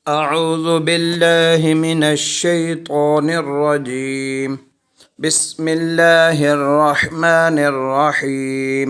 أعوذ بالله من الشيطان الرجيم بسم الله الرحمن الرحيم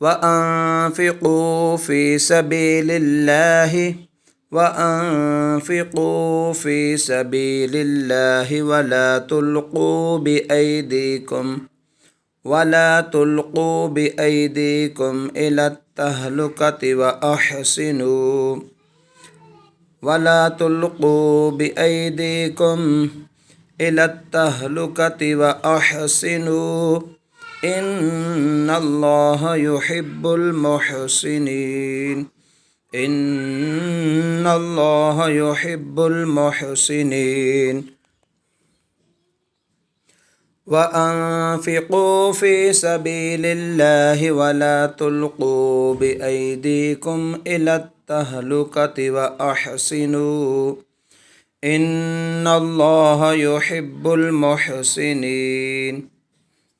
وأنفقوا في سبيل الله وأنفقوا في سبيل الله ولا تلقوا بأيديكم إلى التهلكة وأحسنوا إن الله يحب المحسنين وأنفقوا في سبيل الله ولا تلقوا بأيديكم إلى التهلكة وأحسنوا إن الله يحب المحسنين